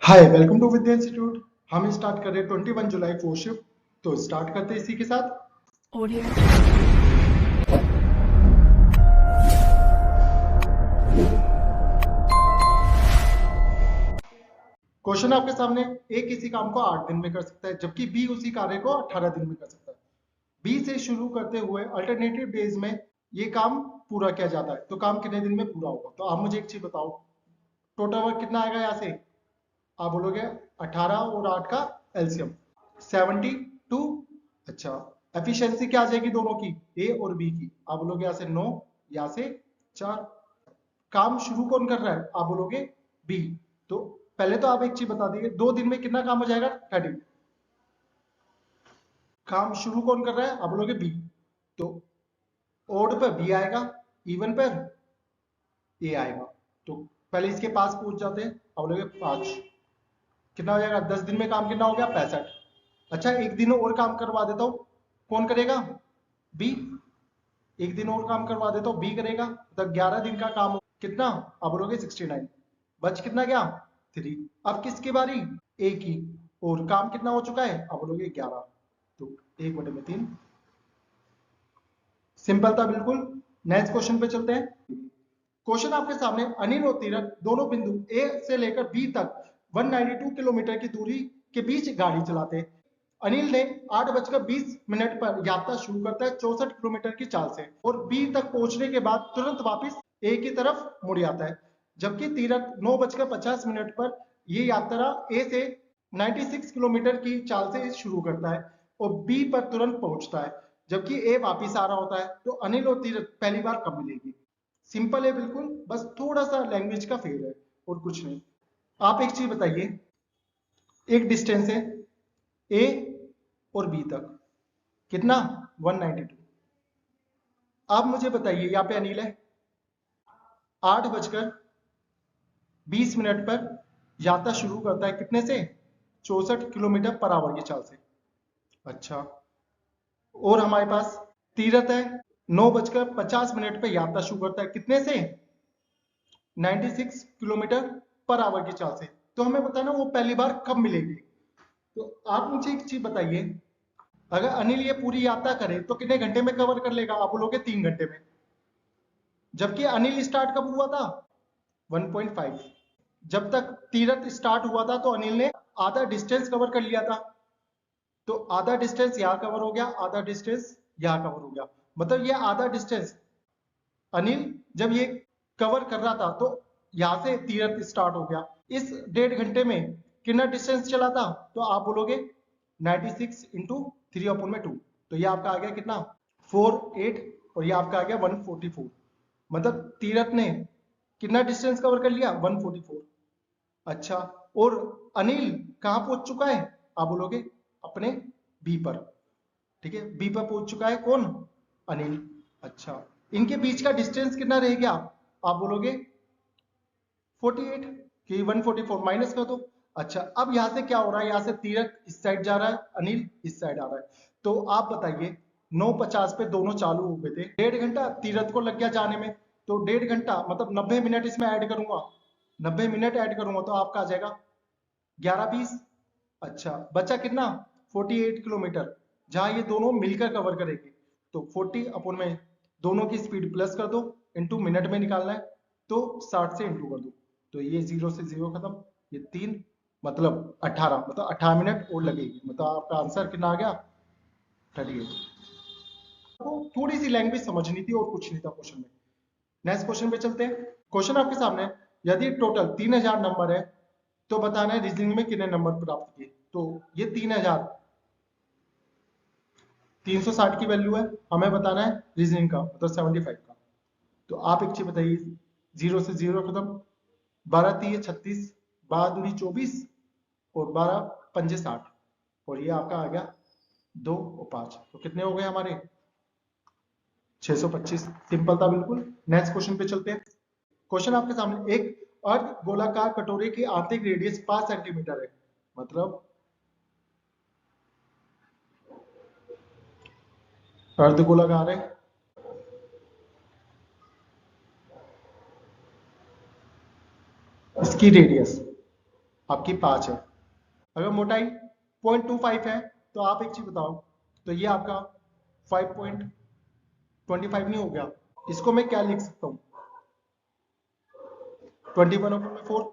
Hi, welcome to Vidya Institute. हम start कर रहे हैं 21 जुलाई 4 शिफ्ट। तो स्टार्ट करते हैं इसी के साथ। ऑडियो क्वेश्चन आपके सामने। ए किसी काम को 8 दिन में कर सकता है, जबकि बी उसी कार्य को 18 दिन में कर सकता है। बी से शुरू करते हुए अल्टरनेटिव डेज में ये काम पूरा किया जाता है, तो काम कितने दिन में पूरा होगा? तो आप मुझे एक चीज बताओ, टोटल वर्क कितना आएगा यहाँ से? आप बोलोगे 18 और 8 का एलसीएम 72। अच्छा, एफिशिएंसी क्या आ जाएगी दोनों की, ए और बी की? आप बोलोगे यहाँ से 9, यहाँ से 4। काम शुरू कौन कर रहा है? आप बोलोगे बी। तो पहले तो आप एक चीज बता दीजिए, 2 दिन में कितना काम हो जाएगा? 30। काम शुरू कौन कर रहा है? आप बोलोगे बी। तो ओड पर बी आएगा, इवन पर ए आएगा। तो पहले इसके पास पूछ जाते हैं। आप बोलोगे 5। कितना हो जाएगा? 10 दिन में काम कितना हो गया? 65। अच्छा, एक दिन और काम करवा देता हूं, कौन करेगा? बी। एक दिन और काम करवा देता हूं, बी करेगा। तो 11 दिन का काम कितना? आप बोलोगे 69। बच कितना गया? 3। अब किसकी बारी? ए की। और काम कितना हो चुका है? आप बोलोगे 11। तो 1/3। सिंपल था बिल्कुल। नेक्स्ट क्वेश्चन पे चलते हैं। क्वेश्चन आपके सामने, अनिल और तीरथ दोनों बिंदु ए से लेकर बी तक 192 किलोमीटर की दूरी के बीच गाड़ी चलाते हैं। अनिल ने 8:20 पर यात्रा शुरू करता है 64 किलोमीटर की चाल से, और बी तक पहुंचने के बाद तुरंत वापस ए की तरफ मुड़ जाता है। जबकि तीरथ 9:50 पर ये यात्रा ए से 96 किलोमीटर की चाल से शुरू करता है और बी पर तुरंत पहुंचता है, जबकि ए वापिस आ रहा होता है। तो अनिल और तीरथ पहली बार कब मिलेगी? सिंपल है बिल्कुल, बस थोड़ा सा लैंग्वेज का फेल है और कुछ नहीं। आप एक चीज बताइए, एक डिस्टेंस है ए और बी तक, कितना? 192। आप मुझे बताइए, यहाँ पे अनिल है, 8:20 पर यात्रा शुरू करता है, कितने से? 64 किलोमीटर पर आवर की चाल से। अच्छा, और हमारे पास तीरथ है, 9:50 पर यात्रा शुरू करता है, कितने से? 96 किलोमीटर पर आवर की चाल से। तो हमें बताना वो पहली बार कब मिलेगी। तो आप मुझे एक चीज बताइए, अगर अनिल ये पूरी यात्रा करे तो कितने घंटे में कवर कर लेगा? आप बोलोगे 3 घंटे में। जबकि अनिल स्टार्ट कब हुआ था? 1.5। जब तक तीरथ स्टार्ट हुआ था तो अनिल ने आधा डिस्टेंस कवर कर लिया था। तो आधा डिस्टेंस यहाँ कवर हो गया, आधा डिस्टेंस यहाँ कवर हो गया। मतलब ये आधा डिस्टेंस अनिल जब ये कवर कर रहा था तो यहां से तीरथ स्टार्ट हो गया। इस 1.5 घंटे में कितना डिस्टेंस चला था? तो आप बोलोगे 96 इंटू 3/2। तो ये आपका आ गया कितना? 48। और ये आपका आ गया 144। मतलब तीरथ ने कितना डिस्टेंस कवर कर लिया? 144। अच्छा, और अनिल कहां पहुंच चुका है? आप बोलोगे अपने बी पर। ठीक है, बी पर पहुंच चुका है कौन? अनिल। अच्छा, इनके बीच का डिस्टेंस कितना रह गया? आप बोलोगे 48, कि 144 माइनस कर दो। अच्छा, अब यहां से क्या हो रहा है? यहां से तीरथ इस साइड जा रहा है, अनिल इस साइड आ रहा है। तो आप बताइए, 9:50 पे दोनों चालू हो गए थे, 1.5 घंटा तीरथ को लग गया जाने में। तो 1.5 घंटा मतलब 90 मिनट इसमें ऐड करूंगा, 90 मिनट ऐड करूंगा तो आपका आ जाएगा 11:20। अच्छा, बचा कितना? 48 किलोमीटर, जहां ये दोनों मिलकर कवर करेंगे। तो 40 अपन में दोनों की स्पीड प्लस कर दो, इंटू मिनट में निकालना है तो 60 से इंटू कर दो। तो ये 0 से 0 खत्म, ये 3, मतलब 18, मतलब 18 मिनट और लगेगी। मतलब आपका आंसर कितना आ गया? 38। तो थोड़ी सी लैंग्वेज समझनी थी और कुछ नहीं था क्वेश्चन में। नेक्स्ट क्वेश्चन पे चलते हैं। क्वेश्चन आपके सामने, यदि टोटल 3000 नंबर है तो बताना है रीजनिंग में कितने नंबर प्राप्त किए। तो ये 3000, 360 की वैल्यू है, हमें बताना है रीजनिंग का, मतलब 75 का। तो आप एक चीज बताइए, 0 से 0 खत्म, 12×3 36, 12×2 24, और 12×5 60, और ये आपका आ गया 2 और 5। तो कितने हो गए हमारे? 625। सिंपल था बिल्कुल। नेक्स्ट क्वेश्चन पे चलते हैं। क्वेश्चन आपके सामने, एक अर्ध गोलाकार कटोरे की आंतरिक रेडियस 5 सेंटीमीटर है, मतलब अर्ध गोलाकार है, इसकी रेडियस आपकी 5 है। अगर मोटाई 0.25 है तो आप एक चीज बताओ, तो ये आपका 5.25 नहीं हो गया? इसको मैं क्या लिख सकता हूँ? 21/4।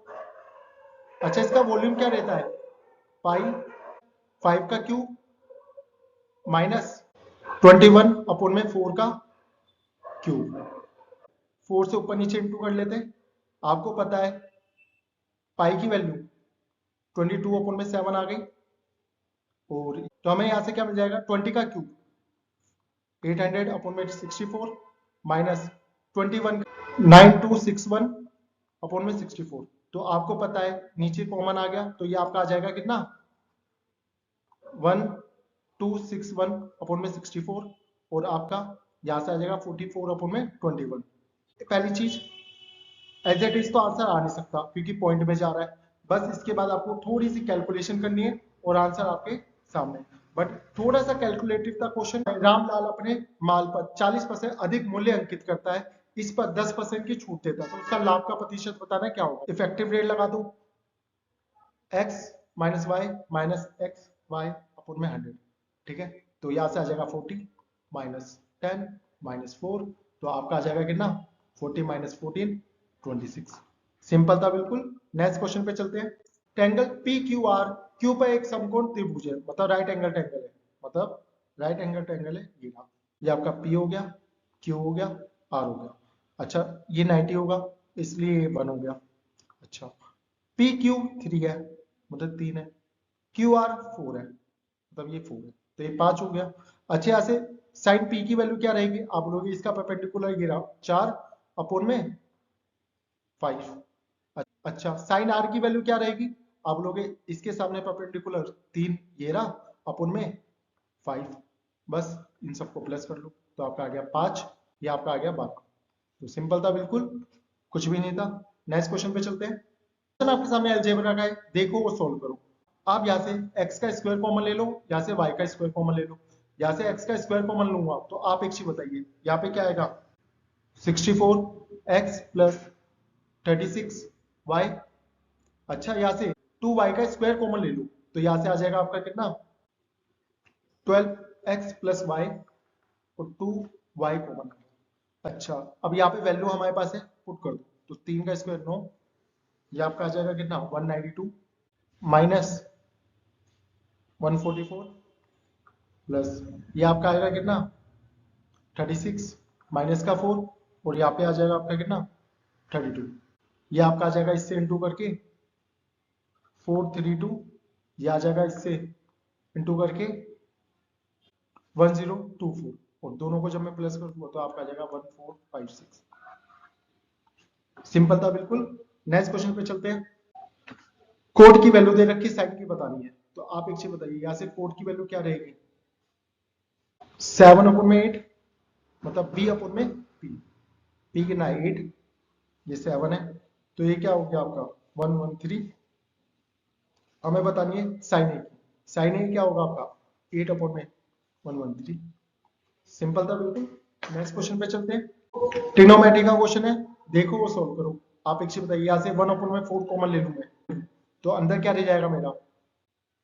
अच्छा, इसका वॉल्यूम क्या रहता है? पाई 5 का क्यूब माइनस 21/4 का क्यूब। 4 से ऊपर नीचे इंटू कर लेते हैं। आपको पता है पाई की वैल्यू 22/7 आ गई, और तो हमें यहां से क्या मिल जाएगा? 20 का क्यूब 800/64 माइनस 21 9261/64। तो आपको पता है नीचे कॉमन आ गया, तो ये आपका आ जाएगा कितना? 1261/64, और आपका यहां से आ जाएगा 44/21। पहली चीज, एज इट इज तो आंसर आ नहीं सकता क्योंकि पॉइंट में जा रहा है। बस इसके बाद आपको थोड़ी सी कैलकुलेशन करनी है और आंसर आपके सामने। बट थोड़ा सा कैलकुलेटिव था क्वेश्चन। रामलाल अपने माल पर 40% अधिक मूल्य अंकित करता है, इस पर 10% की छूट देता है, तो उसका लाभ का प्रतिशत बताना क्या होगा? इफेक्टिव रेट लगा दो, x minus y minus x y upon में 100। ठीक है, तो यहां से आ जाएगा 40 माइनस 10 माइनस 4, तो आपका आ जाएगा कितना? 40 माइनस 14 26। सिंपल था बिल्कुल। नेक्स्ट क्वेश्चन पे चलते हैं। Triangle P Q R, Q पर एक समकोण त्रिभुज है, मतलब राइट एंगल ट्रायंगल है, मतलब राइट एंगल ट्रायंगल है ये रहा। ये आपका पी हो गया, क्यू हो गया, आर हो गया। अच्छा, ये 90 होगा इसलिए ये 1 हो गया। अच्छा, पी क्यू 3 है, मतलब 3 है, क्यू आर 4 है, मतलब ये 4 है, तो ये 5 हो गया। अच्छा, यहाँ से साइन पी की वैल्यू क्या रहेगी? आप बोलोगे इसका परपेंडिकुलर ये रहा 4/5। अच्छा, साइन आर की वैल्यू क्या रहेगी? आप लोगे इसके सामने परपेंडिकुलर 3, ये रहा अपन में 5। बस इन सबको प्लस कर लो, तो आपका आ गया 5, ये आपका आ गया 12। तो सिंपल था बिल्कुल, कुछ भी नहीं था। नेक्स्ट क्वेश्चन पे चलते हैं। क्वेश्चन आपके सामने अलजेब्रा का है, देखो वो सोल्व करो। आप यहाँ से x का स्क्वायर कॉमन ले लो, यहाँ से y का स्क्वायर कॉमन ले लो। यहाँ से x का स्क्वायर कॉमन लूंगा तो आप एक चीज बताइए, यहाँ पे क्या आएगा? 64x plus 36y। अच्छा, यहाँ से 2y का स्क्वायर कॉमन ले लो, तो यहाँ से आ जाएगा आपका कितना? 12x प्लस वाई, और 2y कॉमन। अच्छा, अब यहाँ पे वैल्यू हमारे पास है, पुट कर दो, तो 3 का स्क्वायर 9, ये आपका आ जाएगा कितना? 192 माइनस 144 प्लस ये आपका आएगा कितना? 36 माइनस का 4, और यहाँ पे आ जाएगा आपका कितना? 32। ये आपका आ जाएगा इससे इंटू करके 432, ये आ जाएगा इससे इंटू करके 1024, और दोनों को जब मैं प्लस कर दूंगा तो आपका आ जाएगा 1456। सिंपल था बिल्कुल। नेक्स्ट क्वेश्चन पे चलते हैं। कोड की वैल्यू दे रखी, साइन की बतानी है, तो आप एक चीज बताइए, यहाँ से कोड की वैल्यू क्या रहेगी? 7/8, मतलब b अपन में p, p कितना है? 8, ये 7 है, तो ये क्या हो गया आपका? 113। हमें बतानी है साइन ए की। साइन ए क्या होगा आपका? 8/113। सिंपल था बिल्कुल। नेक्स्ट क्वेश्चन पे चलते हैं। ट्रिग्नोमेट्री का क्वेश्चन है, देखो वो सोल्व करो। आप एक चीज बताइए, यहाँ से 1/4 कॉमन ले लूं मैं, तो अंदर क्या रह जाएगा मेरा?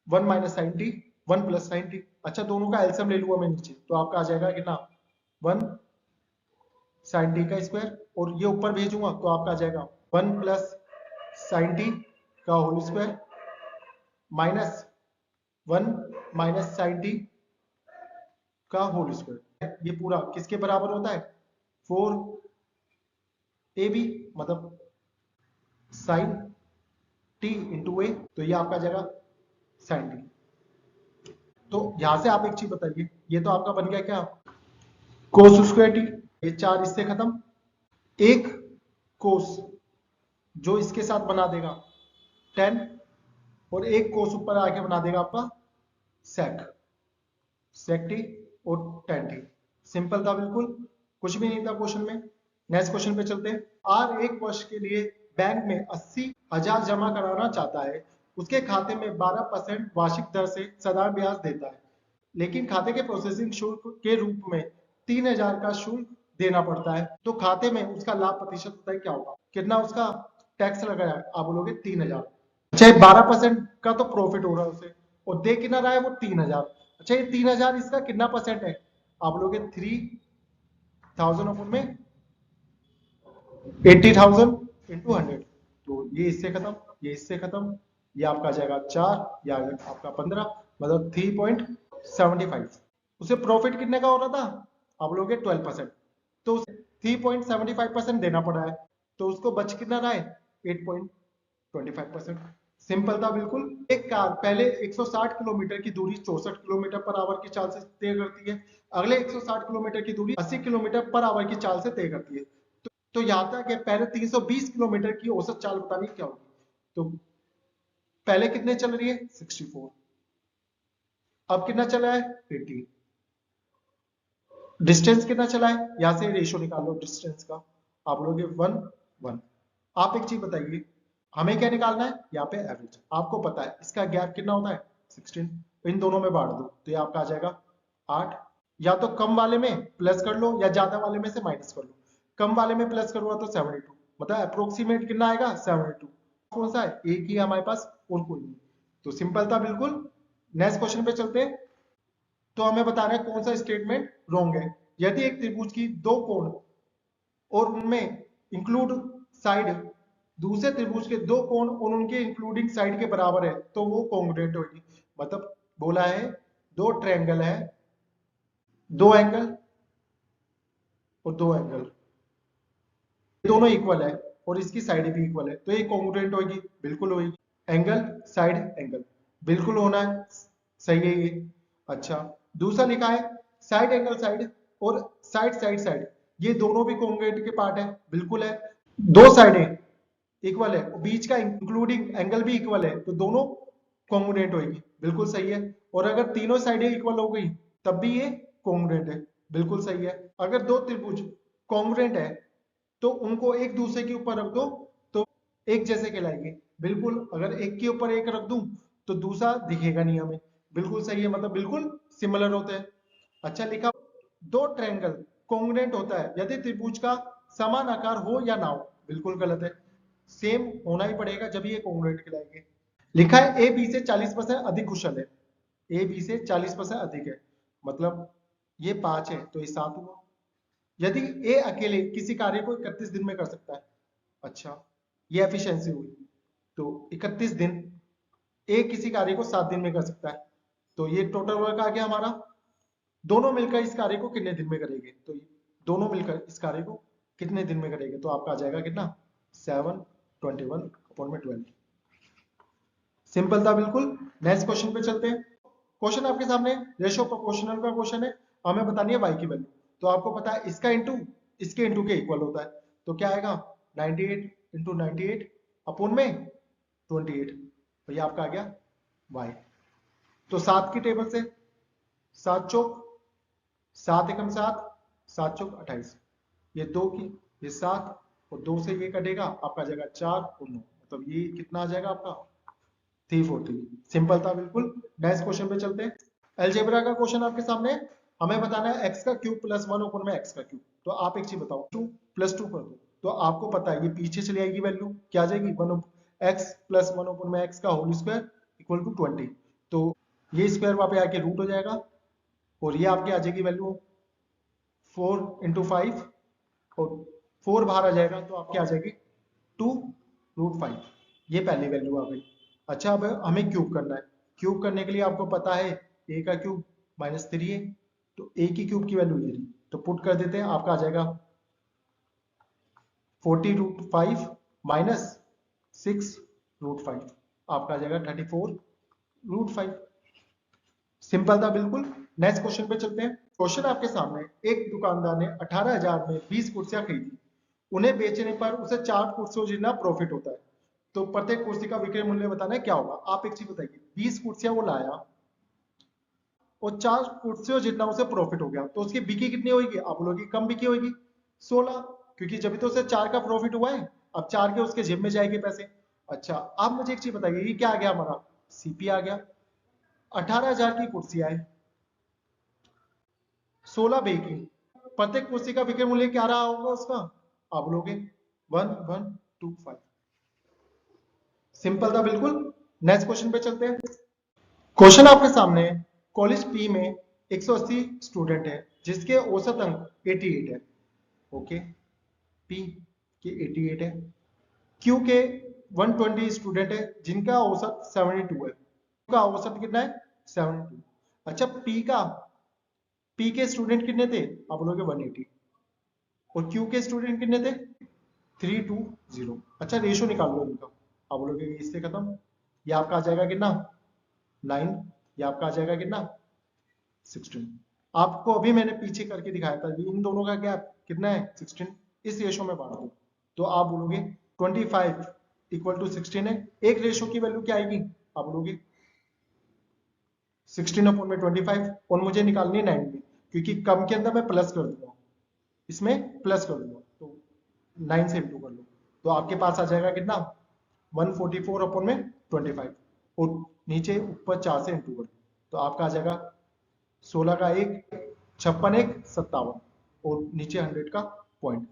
1 minus sine t, 1 plus sine t. अच्छा, दोनों का एलसीएम ले लूंगा मैं नीचे, तो आपका आ जाएगा कितना? 1 साइन टी का स्क्वायर, और ये ऊपर भेजूंगा तो आपका आ जाएगा 1 प्लस साइन टी का whole square minus 1 minus sine t का होल स्क्वायर। ये पूरा किसके बराबर होता है? 4ab, मतलब साइन टी इंटू ए, तो ये आपका आ जाएगा साइन टी। तो यहां से आप एक चीज बताइए, ये तो आपका बन गया क्या? Cos square T. ये 4 इससे खत्म, एक कोस जो इसके साथ बना देगा 10, और एक कोस ऊपर आके बना देगा आपका सेक, सेक टी और टेन टी। सिंपल था बिल्कुल, कुछ भी नहीं था क्वेश्चन में। नेक्स्ट क्वेश्चन पे चलते हैं। आर एक वर्ष के लिए बैंक में 80,000 जमा कराना चाहता है, उसके खाते में 12% वार्षिक दर से साधारण ब्याज देता है, लेकिन खाते के प्रोसेसिंग शुल्क के रूप में 3,000 का शुल्क देना पड़ता है, तो खाते में उसका लाभ प्रतिशत होता है क्या होगा? कितना उसका टैक्स लगाया? आप बोलोगे 3,000। अच्छा, 12% का तो प्रॉफिट हो रहा है उसे, और दे कितना रहा है वो 3000। अच्छा, ये 3000 इसका कितना परसेंट है? आप लोग 3000 अपन में 80,000 इंटू 100, तो ये इससे खत्म, ये इससे खत्म, ये आपका आ जाएगा 4, या आपका 15, मतलब 3.75। उसे प्रॉफिट कितने का हो रहा था? आप लोग 12%, तो 3.75% देना पड़ा है, तो उसको बच कितना रहा है? 8.25%। सिंपल था बिल्कुल। एक कार पहले 160 किलोमीटर की दूरी 64 किलोमीटर पर आवर की चाल से तय करती है, अगले 160 किलोमीटर की दूरी 80 किलोमीटर पर आवर की चाल से तय करती है। तो यहाँ तक है, पहले 320 किलोमीटर की औसत चाल बतानी क्या होगी। तो पहले कितने चल रही है? 64, अब कितना चला है? 80। डिस्टेंस कितना चला है? यहां से रेशियो निकाल लो डिस्टेंस का, आप लोग 1 1। आप एक चीज बताइए, हमें क्या निकालना है? यहाँ पे एवरेज आपको पता है, इसका गैप कितना होता है? 16। तो इन दोनों में बांट दो, तो ये आपका आ जाएगा 8। या तो कम वाले में प्लस कर लो, या ज्यादा वाले में से माइनस कर लो। कम वाले में प्लस करूंगा तो 72, मतलब अप्रोक्सीमेट कितना आएगा? 72। कौन सा है? एक ही है हमारे पास, और कोई नहीं। तो सिंपल था बिल्कुल। नेक्स्ट क्वेश्चन पे चलते हैं। तो हमें बताना है कौन सा स्टेटमेंट रॉन्ग है। यदि एक त्रिभुज की दो कोण और उनमें इंक्लूड साइड दूसरे त्रिभुज के दो कोण और उनके इंक्लूडिंग साइड के बराबर है, तो वो कॉन्ग्रुएंट होगी। मतलब बोला है, दो ट्रायंगल है, दो एंगल और दो एंगल दोनों इक्वल है, और इसकी साइड भी इक्वल है, तो ये कॉन्ग्रुएंट होगी, बिल्कुल होगी। एंगल साइड एंगल बिल्कुल होना है, सही है ये। अच्छा, दूसरा लिखा है साइड एंगल साइड और साइड साइड साइड, ये दोनों भी कॉन्ग्रुएंट के पार्ट है, बिल्कुल है। दो साइडें इक्वल है, बीच का इंक्लूडिंग एंगल भी इक्वल है, तो दोनों कॉन्ग्रुएंट होगी, बिल्कुल सही है। और अगर तीनों साइडें इक्वल हो गई तब भी ये कॉन्ग्रुएंट है, बिल्कुल सही है। अगर दो त्रिभुज कॉन्ग्रुएंट है तो उनको एक दूसरे के ऊपर रख दो तो एक जैसे कहलाएंगे, बिल्कुल। अगर एक के ऊपर एक रख दूं तो दूसरा दिखेगा नहीं हमें, बिल्कुल सही है, मतलब बिल्कुल सिमिलर होते हैं। अच्छा लिखा, दो ट्रायंगल कॉन्ग्रुएंट होता है यदि त्रिभुज का समान आकार हो या ना हो, बिल्कुल गलत है। सेम होना ही पड़ेगा जब ये कॉन्ग्रुएंट कहलाएंगे। लिखा है ए बी से 40% अधिक कुशल है। ए बी से 40% अधिक है, मतलब ये 5 है तो ये 7 हुआ। यदि ए अकेले किसी कार्य को 31 दिन में कर सकता है, अच्छा, ये एफिशिएंसी हुई। तो 31 दिन, ए किसी कार्य को 7 दिन में कर सकता है, तो ये टोटल वर्क आ गया हमारा। दोनों मिलकर इस कार्य को कितने दिन में करेंगे? तो दोनों मिलकर इस कार्य को कितने दिन में करेंगे? तो आपका आ जाएगा कितना? 7 21 अपॉन में 12। सिंपल था बिल्कुल। नेक्स्ट क्वेश्चन पे चलते हैं। क्वेश्चन आपके सामने रेशो प्रोपोर्शनल का क्वेश्चन है, हमें बतानी है y की वैल्यू। तो आपको पता है इसका इंटू इसके इंटू के इक्वल होता है, तो क्या आएगा? 98 इंटू 98 अपॉन में 28, तो ये आपका आ गया y। तो 7 की टेबल से 7 चौक 7 एकम 7, 7 चौक 28, ये 2 की, ये 7, और 2 से ये कटेगा, आपका आ जाएगा 4 और 9, मतलब ये कितना आ जाएगा आपका? 343। सिंपल था बिल्कुल। नेक्स्ट क्वेश्चन पे चलते हैं। अलजेब्रा का क्वेश्चन आपके सामने, हमें बताना है एक्स का क्यूब प्लस 1 ऊपर में एक्स का क्यूब। तो आप एक चीज बताओ, 2 प्लस 2 कर दो, तो आपको पता है ये पीछे चली आएगी वैल्यू, क्या आ जाएगी? 1 एक्स प्लस 1 ऊपर में एक्स का होल स्क्वायर इक्वल टू 20। तो ये स्क्वायर वहां पे आके रूट हो जाएगा, और ये आपकी आ जाएगी वैल्यू 4 इंटू 5, और 4 बाहर आ जाएगा तो आपकी आ जाएगी 2√5। ये पहली वैल्यू आ गई। अच्छा, अब हमें क्यूब करना है। क्यूब करने के लिए आपको पता है ए का क्यूब -3 है, तो ए की क्यूब की वैल्यू ये रही, तो पुट कर देते हैं, आपका आ जाएगा 40√5 माइनस 6√5, आपका आ जाएगा 34√5। सिंपल था बिल्कुल। नेक्स्ट क्वेश्चन पे चलते हैं। क्वेश्चन आपके सामने, एक दुकानदार ने 18,000 में 20 कुर्सियां खरीदी, उन्हें बेचने पर उसे 4 कुर्सियों जितना प्रॉफिट होता है, तो प्रत्येक कुर्सी का विक्रय मूल्य बताना है, क्या होगा? आप एक चीज बताइए, 20 कुर्सियां वो लाया और 4 कुर्सियों जितना उसे प्रॉफिट हो गया, तो उसकी बिकी कितनी होगी? आप बोलोगे कम बिकी होगी, 16, क्योंकि जब तो उसे 4 का प्रॉफिट हुआ है, अब 4 के उसके जेब में जाएंगे पैसे। अच्छा, आप मुझे एक चीज बताइए, ये क्या आ गया हमारा? सीपी आ गया। 18,000 की कुर्सियां है, 16 बेकी, प्रत्येक कुर्सी का विक्रय मूल्य क्या रहा होगा उसका? आप बोलोगे 1125। सिंपल था बिल्कुल। नेक्स्ट क्वेश्चन पे चलते हैं। क्वेश्चन आपके सामने है, कॉलेज पी में 180 स्टूडेंट है जिसके औसत अंक 88 है। ओके, पी के 88 है। क्यू के 120 स्टूडेंट है जिनका औसत 72 है। का औसत कितना है? 72। अच्छा, पी के स्टूडेंट कितने थे? आप बोलोगे 180। और क्यू के स्टूडेंट कितने थे? 320। अच्छा, रेशो निकाल लो इनका। आप बोलोगे इससे खत्म। ये आपका आ जाएगा कितना? 9। ये आपका आ जाएगा कितना? 16। आपको अभी मैंने पीछे करके दिखाया था, इन दोनों का गैप कितना है? 16। इस रेशो में बांट दो तो आप बोलोगे 25 इक्वल टू 16 है। एक रेशो की वैल्यू क्या आएगी? आप बोलोगे 16 अपॉन में 25, और मुझे निकालनी है 9 में, क्योंकि कम के अंदर मैं प्लस कर दूंगा, इसमें प्लस कर दूंगा, तो 9 से इंटू कर लो तो आपके पास आ जाएगा कितना? 144 अपॉन में 25, और नीचे ऊपर 4 से इंटू कर लो तो आपका आ जाएगा 16 का 1, 56 1 57, और नीचे 100 का पॉइंट।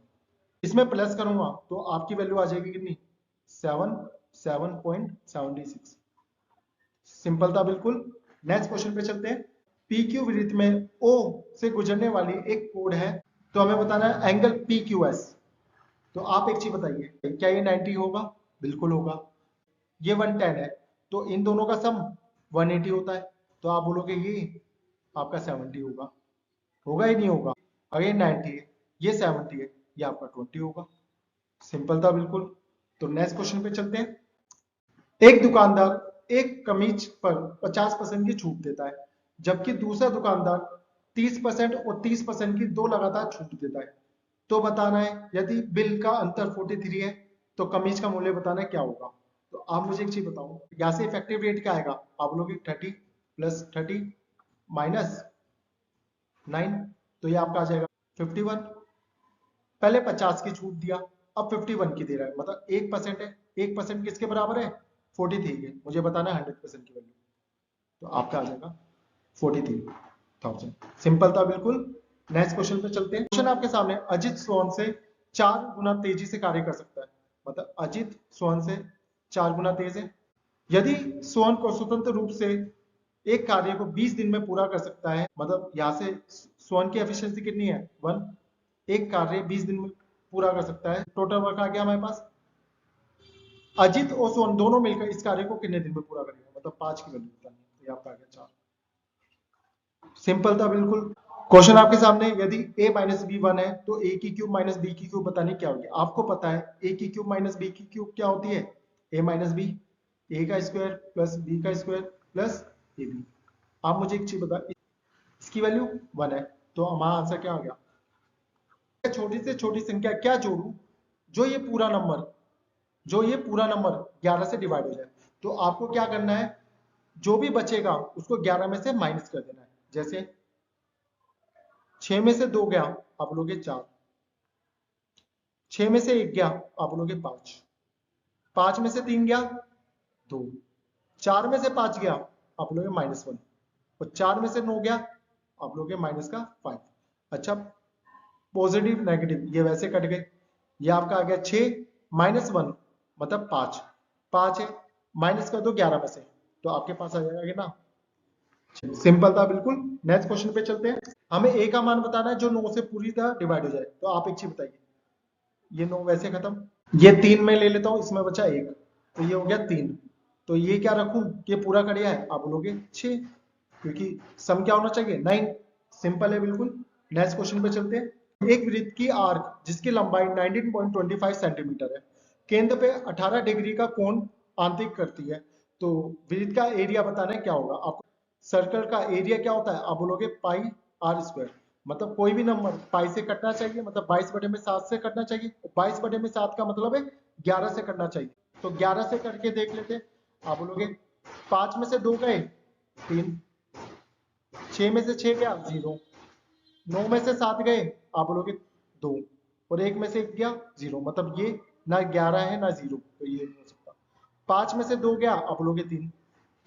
इसमें प्लस करूंगा तो आपकी वैल्यू आ जाएगी कितनी? 7.76। सिंपल था बिल्कुल। नेक्स्ट क्वेश्चन पे चलते हैं। पी क्यू वृत्त में ओ से गुजरने वाली एक कोड है, तो हमें बताना है एंगल पी क्यू एस। तो आप एक चीज बताइए, क्या ये 90 होगा? बिल्कुल होगा। ये 110 है, तो इन दोनों का सम 180 होता है, तो आप बोलोगे ये आपका 70 होगा। होगा ही नहीं होगा? अगर ये 90 है, ये 70 है, ये आपका 20 होगा। सिंपल था बिल्कुल। तो नेक्स्ट क्वेश्चन पे चलते हैं। एक दुकानदार एक कमीज पर 50% की छूट देता है, जबकि दूसरा दुकानदार 30% और 30% की दो लगातार छूट देता है। तो बताना है यदि बिल का अंतर 43 है तो कमीज का मूल्य बताना है क्या होगा। तो आप मुझे एक चीज बताओ, यहाँ से इफेक्टिव रेट क्या आएगा? आप लोग 30 प्लस 30 माइनस 9, तो ये आपका आ जाएगा 51। पहले 50 की छूट दिया, अब 51 की दे रहा है, मतलब 1% है। 1% किसके बराबर है? 43 के। मुझे बताना है 100% की वैल्यू, तो आपका आ जाएगा 43,000। सिंपल था बिल्कुल। नेक्स्ट क्वेश्चन पे चलते हैं। क्वेश्चन आपके सामने, अजित सोहन से 4 गुना तेजी से कार्य कर सकता है, मतलब अजित सोहन से 4 गुना तेज है। यदि सोहन को स्वतंत्र रूप से एक कार्य को 20 दिन में पूरा कर सकता है, मतलब यहाँ से सोहन की एफिशिएंसी कितनी है? 1। एक कार्य 20 दिन में पूरा कर सकता है, टोटल वर्क आ गया हमारे पास। अजित और सोहन दोनों मिलकर इस कार्य को कितने दिन में पूरा करेंगे, मतलब 5 की वैल्यू बतानी है, तो यहाँ पर आ गया 4। सिंपल था बिल्कुल। क्वेश्चन आपके सामने, यदि a माइनस बी 1 है तो a की क्यूब माइनस बी की क्यूब बतानी क्या होगी। आपको पता है a की क्यूब माइनस बी की क्यूब क्या होती है? a माइनस बी, a का स्क्वायर प्लस b का स्क्वायर प्लस ab। आप मुझे एक चीज बता, इसकी वैल्यू 1 है, तो हमारा आंसर क्या आ गया? छोटी से छोटी संख्या क्या जोड़ू जो ये पूरा नंबर जो ये पूरा नंबर 11 से डिवाइड हो जाए। तो आपको क्या करना है, जो भी बचेगा उसको 11 में से माइनस कर देना है। जैसे 6 में से 2 गया, आप बोलोगे 4। 6 में से 1 गया, आप बोलोगे 5। 5 में से 3 गया, 2। 4 में से 5 गया, आप बोलोगे -1। और 4 में से 9 गया, आप लोगे माइनस का 5। अच्छा, पॉजिटिव नेगेटिव ये वैसे कट गए। ये आपका आ गया 6 -1 मतलब 5। 5 है, माइनस कर दो 11 में से, तो आपके पास आ जाएगा ना। सिंपल था बिल्कुल। नेक्स्ट क्वेश्चन पे चलते हैं। हमें a का मान बताना है जो 9 से पूरी तरह डिवाइड हो जाए। तो आप एक चीज बताइए, ये 9 वैसे खत्म, ये 3 में ले लेता हूं, इसमें बचा 1, तो ये हो गया 3। तो ये क्या रखूं, ये पूरा कर दिया है, आप बोलोगे 6, क्योंकि सम क्या होना चाहिए? 9। सिंपल है बिल्कुल। नेक्स्ट क्वेश्चन पे चलते हैं। एक वृत्त की आर्क जिसकी लंबाई 19.25 सेंटीमीटर है, केंद्र पे 18 डिग्री का कोण आंतरिक करती है, तो वृत्त का एरिया बताना है क्या होगा। आपको सर्कल का एरिया क्या होता है? आप बोलोगे पाई आर स्क्वायर। मतलब कोई भी नंबर पाई से कटना चाहिए, मतलब 22/7 से कटना चाहिए। 22/7 का मतलब है 11 से कटना चाहिए, तो 11 से करके देख लेते हैं। आप बोलोगे 5 में से 2 गए 3, 6 में से 6 गया 0, 9 में से 7 गए, आप बोलोगे 2, और 1 में से 1 गया 0, मतलब ये ना 11 है ना 0, तो ये नहीं हो सकता। 5 में से 2 गया, आप बोलोगे 3,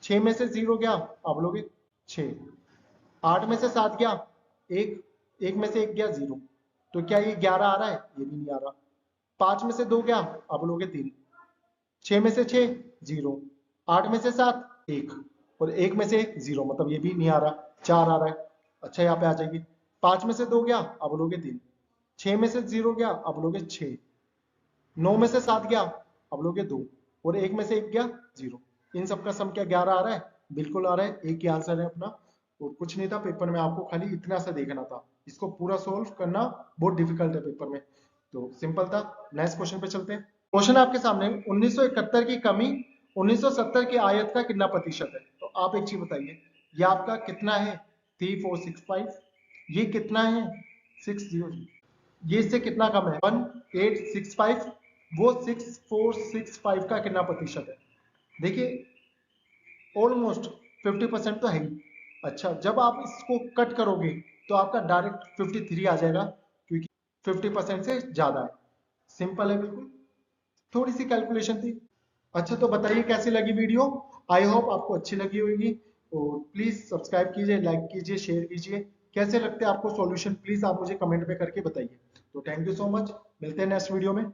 6 में से 0 गया, आप बोलोगे 6, 8 में से 7 गया 1, 1 में से 1 गया 0, तो क्या ये 11 आ रहा है? ये भी नहीं आ रहा। 5 में से 2 गया, आप बोलोगे 3, 6 में से 6 0, 8 में से 7 1, और 1 में से 1 0, मतलब ये भी नहीं आ रहा, 4 आ रहा है। अच्छा यहाँ पे आ जाएगी। 5 में से 2 गया, अब लोगे 3। 6 में से 0 गया, अब लोगे 6। 9 में से 7 गया, अब लोगे 2, और 1 में से 1 गया 0। इन सब का सम क्या 11 आ रहा है? बिल्कुल आ रहा है, एक ही आंसर है अपना। और कुछ नहीं था पेपर में, आपको खाली इतना सा देखना था, इसको पूरा सोल्व करना बहुत डिफिकल्ट है पेपर में, तो सिंपल था। नेक्स्ट क्वेश्चन पे चलते हैं। क्वेश्चन आपके सामने 1971 की कमी 1970 की आयत का कितना प्रतिशत है? तो आप एक चीज बताइए, ये आपका कितना है? 3465। ये कितना है? 60। ये इससे कितना कम है? 1865। वो 6465 का कितना प्रतिशत है? देखिए ऑलमोस्ट 50% तो है ही। अच्छा, जब आप इसको कट करोगे तो आपका डायरेक्ट 53 आ जाएगा, क्योंकि 50% से ज्यादा है। सिंपल है बिल्कुल, थोड़ी सी कैलकुलेशन थी। अच्छा तो बताइए कैसी लगी वीडियो? आई होप आपको अच्छी लगी होगी, और प्लीज सब्सक्राइब कीजिए, लाइक कीजिए, शेयर कीजिए। कैसे लगते हैं आपको सॉल्यूशन, प्लीज आप मुझे कमेंट में करके बताइए। तो थैंक यू सो मच, मिलते हैं नेक्स्ट वीडियो में।